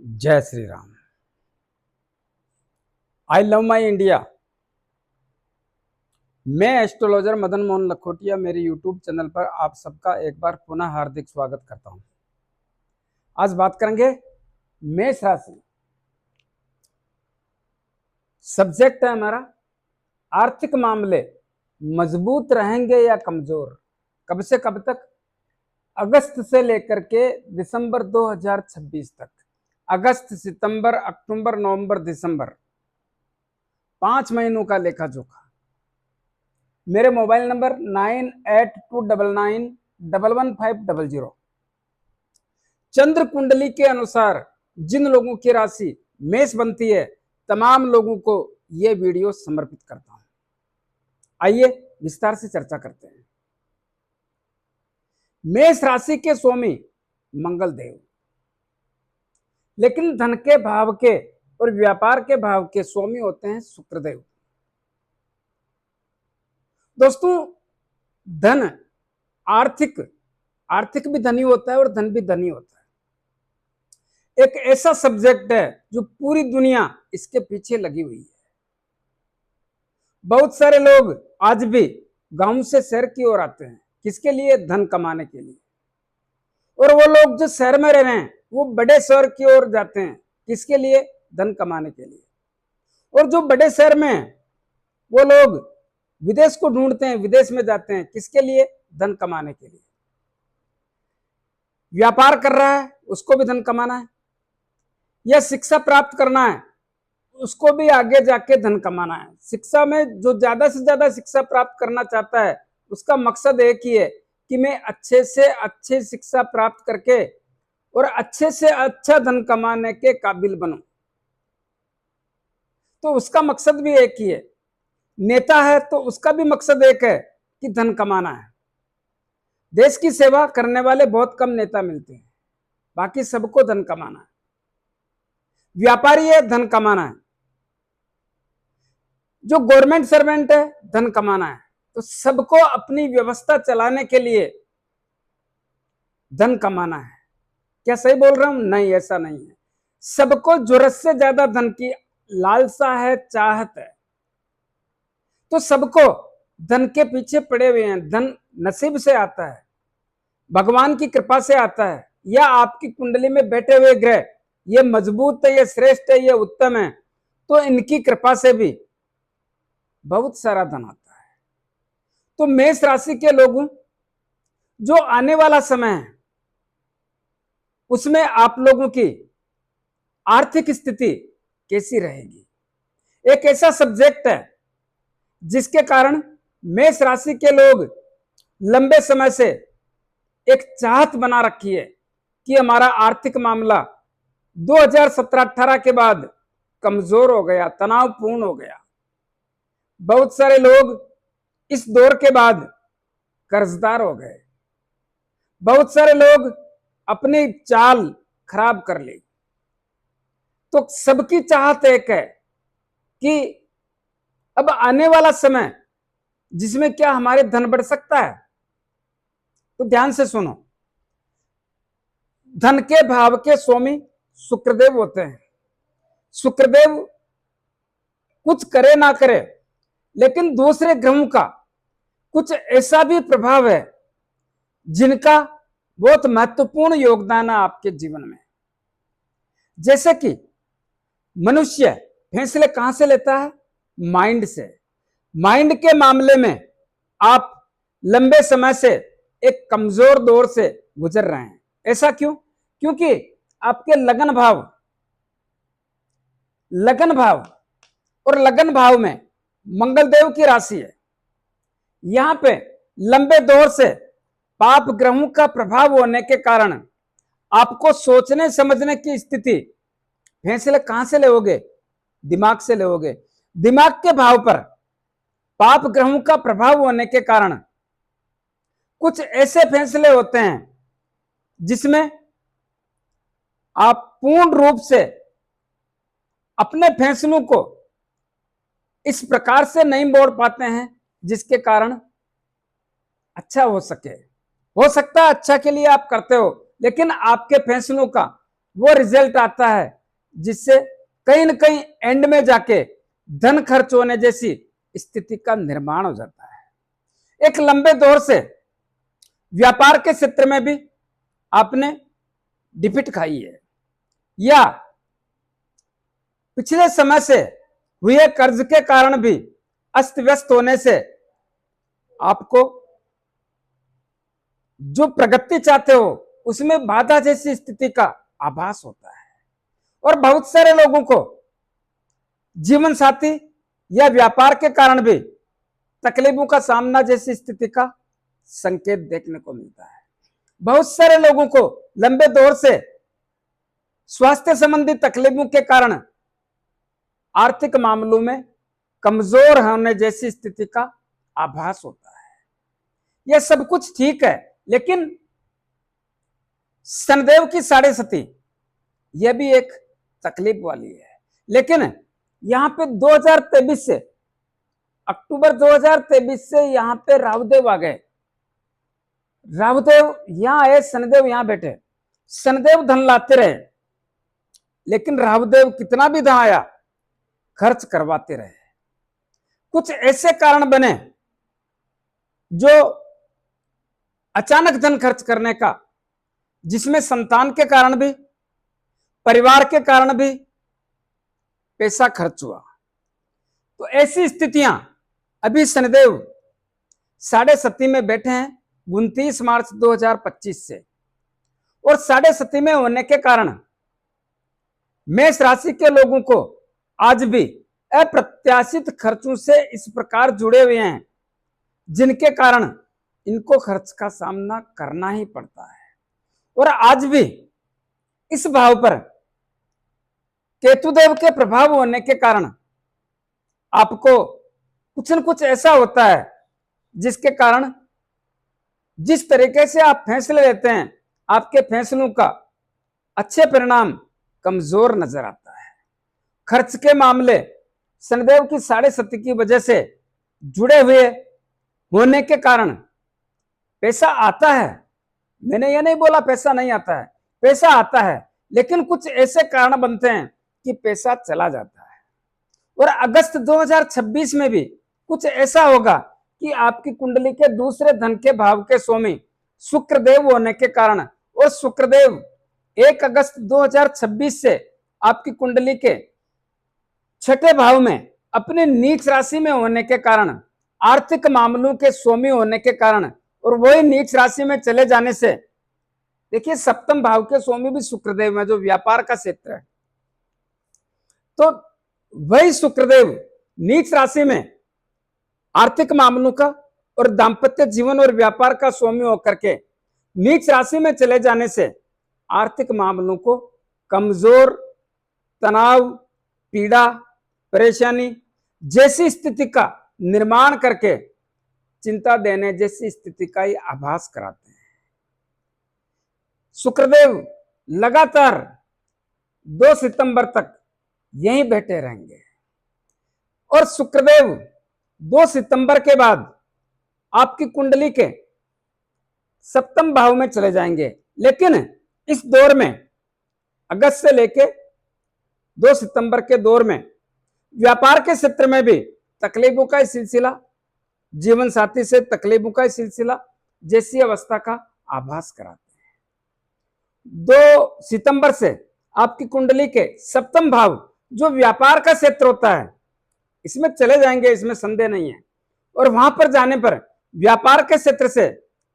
जय Shri Ram. I love my India. मैं astrologer Madan Mohan Lakhotia मेरे यूट्यूब चैनल पर आप सबका एक बार पुनः हार्दिक स्वागत करता हूं। आज बात करेंगे मेष राशि। सब्जेक्ट है हमारा आर्थिक मामले मजबूत रहेंगे या कमजोर। कब से कब तक? अगस्त से लेकर के दिसंबर 2026 तक। अगस्त, सितंबर, अक्टूबर, नवंबर, दिसंबर, 5 महीनों का लेखा जोखा। मेरे मोबाइल नंबर 9829911500। चंद्र कुंडली के अनुसार जिन लोगों की राशि मेष बनती है, तमाम लोगों को यह वीडियो समर्पित करता हूं। आइए विस्तार से चर्चा करते हैं। मेष राशि के स्वामी मंगल देव, लेकिन धन के भाव के और व्यापार के भाव के स्वामी होते हैं शुक्रदेव। दोस्तों, धन आर्थिक भी धनी होता है और धन भी धनी होता है। एक ऐसा सब्जेक्ट है जो पूरी दुनिया इसके पीछे लगी हुई है। बहुत सारे लोग आज भी गांव से शहर की ओर आते हैं, किसके लिए? धन कमाने के लिए। और वो लोग जो शहर में रह रहे हैं वो बड़े शहर की ओर जाते हैं, किसके लिए? धन कमाने के लिए। और जो बड़े शहर में हैं वो लोग विदेश को ढूंढते हैं, विदेश में जाते हैं, किसके लिए? धन कमाने के लिए। व्यापार कर रहा है उसको भी धन कमाना है, या शिक्षा प्राप्त करना है उसको भी आगे जाके धन कमाना है। शिक्षा में जो ज्यादा से ज्यादा शिक्षा प्राप्त करना चाहता है उसका मकसद एक ही है कि मैं अच्छे से अच्छी शिक्षा प्राप्त करके और अच्छे से अच्छा धन कमाने के काबिल बनूं। तो उसका मकसद भी एक ही है। नेता है तो उसका भी मकसद एक है कि धन कमाना है। देश की सेवा करने वाले बहुत कम नेता मिलते हैं, बाकी सबको धन कमाना है। व्यापारी है, धन कमाना है। जो गवर्नमेंट सर्वेंट है, धन कमाना है। तो सबको अपनी व्यवस्था चलाने के लिए धन कमाना है। क्या सही बोल रहा हूं? नहीं, ऐसा नहीं है। सबको जरूरत से ज्यादा धन की लालसा है, चाहत है। तो सबको धन के पीछे पड़े हुए हैं। धन नसीब से आता है, भगवान की कृपा से आता है, या आपकी कुंडली में बैठे हुए ग्रह ये मजबूत है, ये श्रेष्ठ है, ये उत्तम है, तो इनकी कृपा से भी बहुत सारा धन आता है। तो मेष राशि के लोगों, जो आने वाला समय है उसमें आप लोगों की आर्थिक स्थिति कैसी रहेगी? एक ऐसा सब्जेक्ट है जिसके कारण मेष राशि के लोग लंबे समय से एक चाहत बना रखी है कि हमारा आर्थिक मामला 2017-18 के बाद कमजोर हो गया, तनावपूर्ण हो गया। बहुत सारे लोग इस दौर के बाद कर्जदार हो गए। बहुत सारे लोग अपनी चाल खराब कर ली। तो सबकी चाहत एक है कि अब आने वाला समय जिसमें क्या हमारे धन बढ़ सकता है। तो ध्यान से सुनो, धन के भाव के स्वामी शुक्रदेव होते हैं। शुक्रदेव कुछ करे ना करे, लेकिन दूसरे ग्रहों का कुछ ऐसा भी प्रभाव है जिनका बहुत महत्वपूर्ण योगदान है आपके जीवन में। जैसे कि मनुष्य फैसले कहां से लेता है? माइंड से। माइंड के मामले में आप लंबे समय से एक कमजोर दौर से गुजर रहे हैं। ऐसा क्यों? क्योंकि आपके लगन भाव में मंगल देव की राशि है। यहां पे लंबे दौर से पाप ग्रहों का प्रभाव होने के कारण आपको सोचने समझने की स्थिति, फैसले कहां से लोगे? दिमाग से लोगे। दिमाग के भाव पर पाप ग्रहों का प्रभाव होने के कारण कुछ ऐसे फैसले होते हैं जिसमें आप पूर्ण रूप से अपने फैसलों को इस प्रकार से नहीं मोड़ पाते हैं जिसके कारण अच्छा हो सके। हो सकता है अच्छा के लिए आप करते हो, लेकिन आपके फैसलों का वो रिजल्ट आता है जिससे कहीं न कहीं एंड में जाके धन खर्च होने जैसी स्थिति का निर्माण हो जाता है। एक लंबे दौर से व्यापार के क्षेत्र में भी आपने डिफिट खाई है, या पिछले समय से हुए कर्ज के कारण भी अस्त व्यस्त होने से आपको जो प्रगति चाहते हो उसमें बाधा जैसी स्थिति का आभास होता है। और बहुत सारे लोगों को जीवन साथी या व्यापार के कारण भी तकलीफों का सामना जैसी स्थिति का संकेत देखने को मिलता है। बहुत सारे लोगों को लंबे दौर से स्वास्थ्य संबंधी तकलीफों के कारण आर्थिक मामलों में कमजोर होने जैसी स्थिति का आभास होता है। यह सब कुछ ठीक है, लेकिन शनिदेव की साढ़े सती यह भी एक तकलीफ वाली है। लेकिन यहां पे 2023 से अक्टूबर 2023 से यहां पे राहुदेव आ गए। राहुदेव यहां आए, शनिदेव यहां बैठे। शनिदेव धन लाते रहे, लेकिन राहुदेव कितना भी धन आया खर्च करवाते रहे। कुछ ऐसे कारण बने जो अचानक धन खर्च करने का, जिसमें संतान के कारण भी, परिवार के कारण भी पैसा खर्च हुआ। तो ऐसी स्थितियां अभी शनिदेव साढ़े सती में बैठे हैं 29 मार्च 2025 से, और साढ़े सती में होने के कारण मेष राशि के लोगों को आज भी अप्रत्याशित खर्चों से इस प्रकार जुड़े हुए हैं जिनके कारण इनको खर्च का सामना करना ही पड़ता है। और आज भी इस भाव पर केतुदेव के प्रभाव होने के कारण आपको कुछ न कुछ ऐसा होता है जिसके कारण जिस तरीके से आप फैसले लेते हैं, आपके फैसलों का अच्छे परिणाम कमजोर नजर आता है। खर्च के मामले शनिदेव की साढ़े सती की वजह से जुड़े हुए होने के कारण पैसा आता है। मैंने ये नहीं बोला पैसा नहीं आता है, पैसा आता है, लेकिन कुछ ऐसे कारण बनते हैं कि पैसा चला जाता है। और अगस्त 2026 में भी कुछ ऐसा होगा कि आपकी कुंडली के दूसरे धन के भाव के स्वामी शुक्रदेव होने के कारण, और शुक्रदेव 1 अगस्त 2026 से आपकी कुंडली के छठे भाव में अपने नीच राशि में होने के कारण, आर्थिक मामलों के स्वामी होने के कारण, और वही नीच राशि में चले जाने से, देखिए सप्तम भाव के स्वामी भी शुक्रदेव में, जो व्यापार का क्षेत्र है, तो वही शुक्रदेव नीच राशि में आर्थिक मामलों का और दांपत्य जीवन और व्यापार का स्वामी होकर के नीच राशि में चले जाने से आर्थिक मामलों को कमजोर, तनाव, पीड़ा, परेशानी जैसी स्थिति का निर्माण करके चिंता देने जैसी स्थिति का ही आभास कराते हैं। शुक्रदेव लगातार 2 सितंबर तक यहीं बैठे रहेंगे, और शुक्रदेव 2 सितंबर के बाद आपकी कुंडली के सप्तम भाव में चले जाएंगे। लेकिन इस दौर में अगस्त से लेके 2 सितंबर के दौर में व्यापार के क्षेत्र में भी तकलीफों का सिलसिला, जीवन साथी से तकलीफों का सिलसिला जैसी अवस्था का आभास कराते हैं। 2 सितंबर से आपकी कुंडली के सप्तम भाव, जो व्यापार का क्षेत्र होता है, इसमें चले जाएंगे, इसमें संदेह नहीं है। और वहां पर जाने पर व्यापार के क्षेत्र से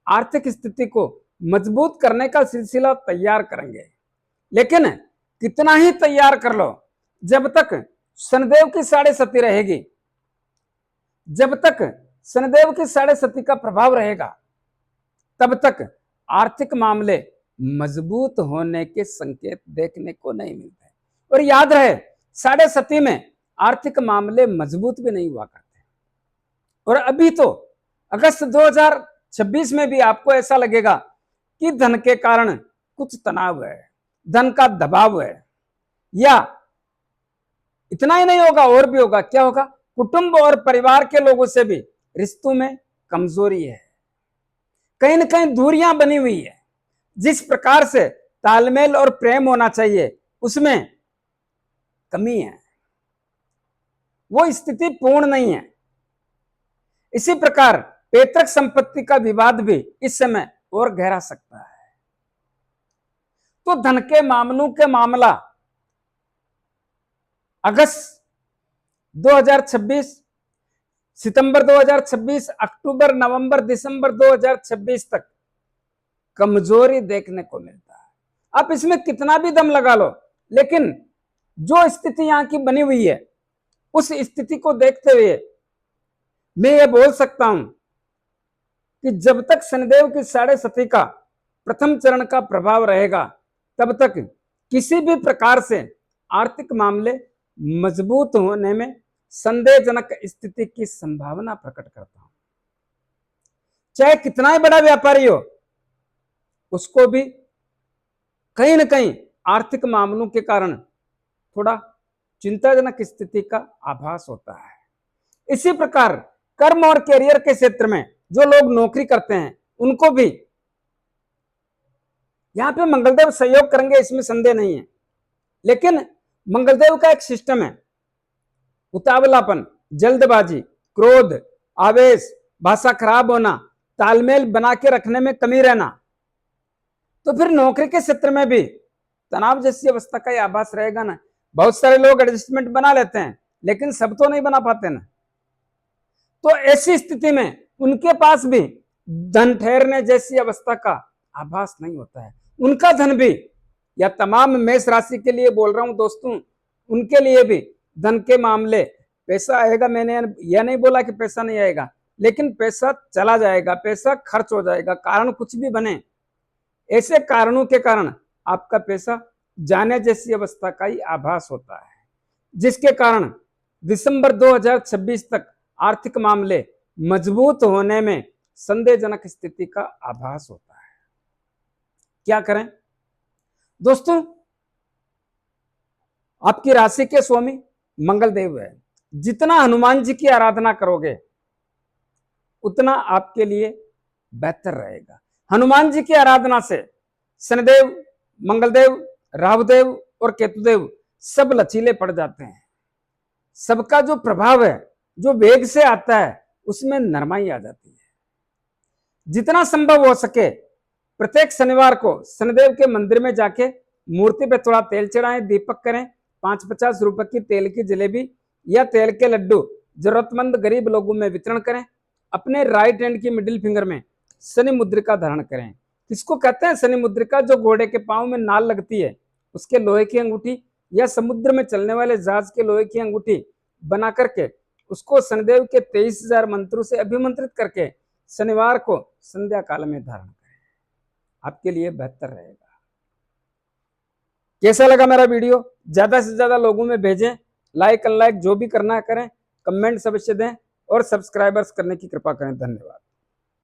आर्थिक स्थिति को मजबूत करने का सिलसिला तैयार करेंगे। लेकिन कितना ही तैयार कर लो, जब तक शनिदेव की साढ़े सती रहेगी, जब तक शनिदेव की साढ़े सती का प्रभाव रहेगा, तब तक आर्थिक मामले मजबूत होने के संकेत देखने को नहीं मिलते। और याद रहे, साढ़े सती में आर्थिक मामले मजबूत भी नहीं हुआ करते। और अभी तो अगस्त 2026 में भी आपको ऐसा लगेगा कि धन के कारण कुछ तनाव है, धन का दबाव है, या इतना ही नहीं होगा, और भी होगा। क्या होगा? कुटुंब और परिवार के लोगों से भी रिश्तों में कमजोरी है, कहीं ना कहीं दूरियां बनी हुई है। जिस प्रकार से तालमेल और प्रेम होना चाहिए, उसमें कमी है, वो स्थिति पूर्ण नहीं है। इसी प्रकार पैतृक संपत्ति का विवाद भी इस समय और गहरा सकता है। तो धन के मामलों के मामला अगस्त 2026, सितंबर 2026, अक्टूबर, नवंबर, दिसंबर 2026 तक कमजोरी देखने को मिलता है। आप इसमें कितना भी दम लगा लो, लेकिन जो स्थिति यहां की बनी हुई है, उस स्थिति को देखते हुए मैं ये बोल सकता हूं कि जब तक शनिदेव की 6.5 का प्रथम चरण का प्रभाव रहेगा, तब तक किसी भी प्रकार से आर्थिक मामले मजबूत होने में संदेहजनक स्थिति की संभावना प्रकट करता हूं। चाहे कितना ही बड़ा व्यापारी हो, उसको भी कहीं ना कहीं आर्थिक मामलों के कारण थोड़ा चिंताजनक स्थिति का आभास होता है। इसी प्रकार कर्म और कैरियर के क्षेत्र में जो लोग नौकरी करते हैं, उनको भी यहां पे मंगलदेव सहयोग करेंगे, इसमें संदेह नहीं है। लेकिन मंगलदेव का एक सिस्टम है, उतावलापन, जल्दबाजी, क्रोध, आवेश, भाषा खराब होना, तालमेल बना के रखने में कमी रहना। तो फिर नौकरी के क्षेत्र में भी तनाव जैसी अवस्था का आभास रहेगा ना। बहुत सारे लोग एडजस्टमेंट बना लेते हैं, लेकिन सब तो नहीं बना पाते ना। तो ऐसी स्थिति में उनके पास भी धन ठहरने जैसी अवस्था का आभास नहीं होता है। उनका धन भी, या तमाम मेष राशि के लिए बोल रहा हूं दोस्तों, उनके लिए भी धन के मामले, पैसा आएगा, मैंने यह नहीं बोला कि पैसा नहीं आएगा, लेकिन पैसा चला जाएगा, पैसा खर्च हो जाएगा, कारण कुछ भी बने, ऐसे कारणों के कारण आपका पैसा जाने जैसी अवस्था का ही आभास होता है, जिसके कारण दिसंबर 2026 तक आर्थिक मामले मजबूत होने में संदेहजनक स्थिति का आभास होता है। क्या करें दोस्तों? आपकी राशि के स्वामी मंगलदेव है। जितना हनुमान जी की आराधना करोगे, उतना आपके लिए बेहतर रहेगा। हनुमान जी की आराधना से शनिदेव, मंगलदेव, राहुदेव और केतुदेव सब लचीले पड़ जाते हैं। सबका जो प्रभाव है, जो वेग से आता है, उसमें नरमाई आ जाती है। जितना संभव हो सके प्रत्येक शनिवार को शनिदेव के मंदिर में जाके मूर्ति पे थोड़ा तेल चढ़ाएं, दीपक करें, 5-50 रुपए की तेल की जलेबी या तेल के लड्डू जरूरतमंद गरीब लोगों में वितरण करें। अपने राइट हैंड की मिडिल फिंगर में शनि मुद्रिका धारण करें। किसको कहते हैं शनि मुद्रिका? जो घोड़े के पांव में नाल लगती है, उसके लोहे की अंगूठी, या समुद्र में चलने वाले जहाज के लोहे की अंगूठी बना करके उसको शनिदेव के 23,000 मंत्रों से अभिमंत्रित करके शनिवार को संध्या काल में धारण करें, आपके लिए बेहतर रहेगा। कैसा लगा मेरा वीडियो? ज्यादा से ज्यादा लोगों में भेजें, लाइक अनलाइक जो भी करना है करें, कमेंट अवश्य दें और सब्सक्राइबर्स करने की कृपा करें। धन्यवाद।